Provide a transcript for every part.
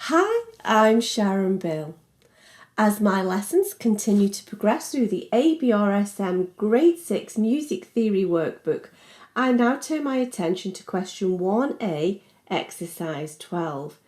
Hi, I'm Sharon Bill. As my lessons continue to progress through the ABRSM Grade 6 Music Theory Workbook, I now turn my attention to question 1A, Exercise 12.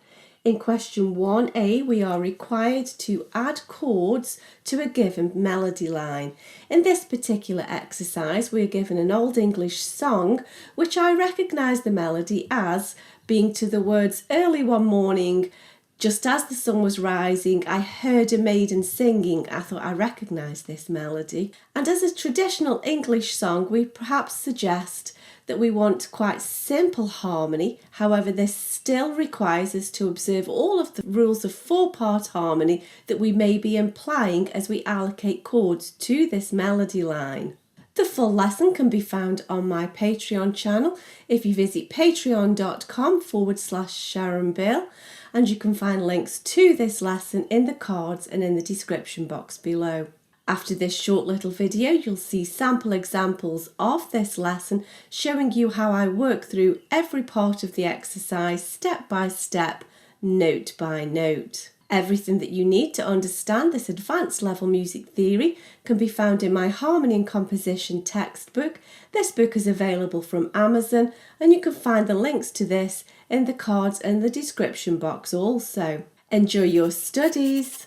In question 1A, we are required to add chords to a given melody line. In this particular exercise, we are given an Old English song, which I recognise the melody as being to the words "Early one morning, just as the sun was rising, I heard a maiden singing." I thought I recognised this melody. And as a traditional English song, we perhaps suggest that we want quite simple harmony. However, this still requires us to observe all of the rules of four-part harmony that we may be implying as we allocate chords to this melody line. The full lesson can be found on my Patreon channel if you visit patreon.com/Sharon Bill, and you can find links to this lesson in the cards and in the description box below. After this short little video, you'll see sample examples of this lesson showing you how I work through every part of the exercise step by step, note by note. Everything that you need to understand this advanced level music theory can be found in my Harmony and Composition textbook. This book is available from Amazon, and you can find the links to this in the cards and the description box also. Enjoy your studies!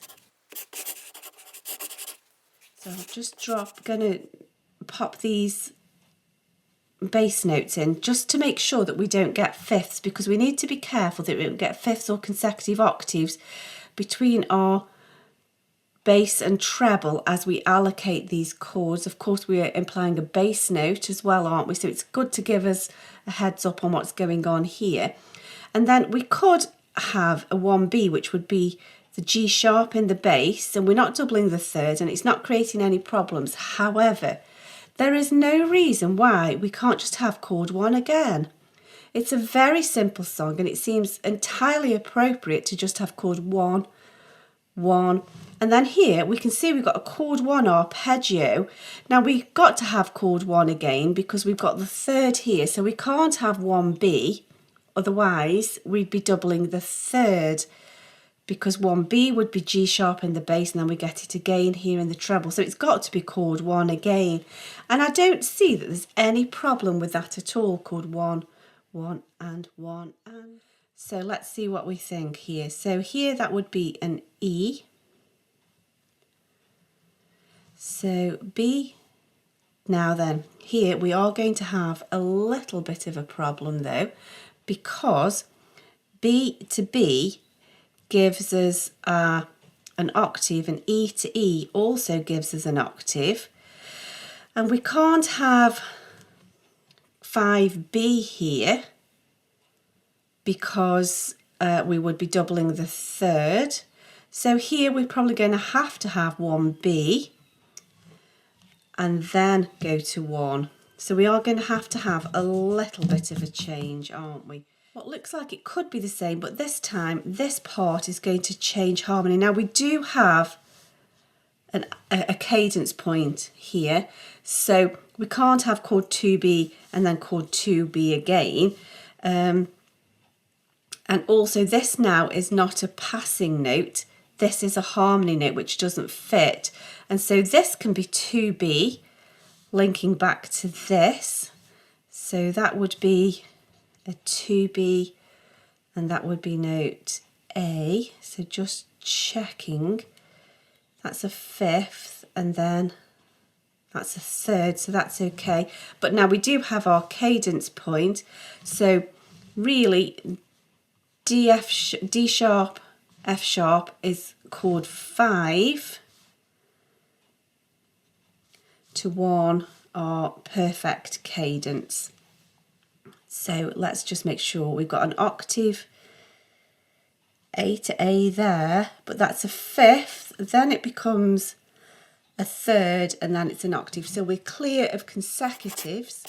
So I'm just going to pop these bass notes in just to make sure that we don't get fifths, because we need to be careful that we don't get fifths or consecutive octaves between our bass and treble as we allocate these chords. Of course, we are implying a bass note as well, aren't we? So it's good to give us a heads up on what's going on here. And then we could have a 1B, which would be the G sharp in the bass, and we're not doubling the third, and it's not creating any problems. However, there is no reason why we can't just have chord 1 again. It's a very simple song, and it seems entirely appropriate to just have chord 1, 1. And then here we can see we've got a chord 1 arpeggio. Now we've got to have chord 1 again because we've got the third here, so we can't have 1B, otherwise we'd be doubling the third, because 1B would be G sharp in the bass, and then we get it again here in the treble. So it's got to be chord 1 again. And I don't see that there's any problem with that at all. Chord 1, 1 and 1 and. So let's see what we think here. So here that would be an E. So B. Now then, here we are going to have a little bit of a problem though, because B to B gives us an octave, and E to E also gives us an octave, and we can't have 5B here because we would be doubling the third. So here we're probably going to have 1B and then go to 1. So we are going to have a little bit of a change, aren't we? What looks like it could be the same, but this time this part is going to change harmony. Now we do have a cadence point here, so we can't have chord 2B and then chord 2B again. And also this now is not a passing note, this is a harmony note which doesn't fit. And so this can be 2B linking back to this, so that would be a 2B, and that would be note A. So just checking, that's a fifth, and then that's a third, so that's okay. But now we do have our cadence point, so really D sharp, F sharp is chord 5 to 1 are perfect cadence. So let's just make sure we've got an octave, A to A there, but that's a fifth, then it becomes a third, and then it's an octave. So we're clear of consecutives.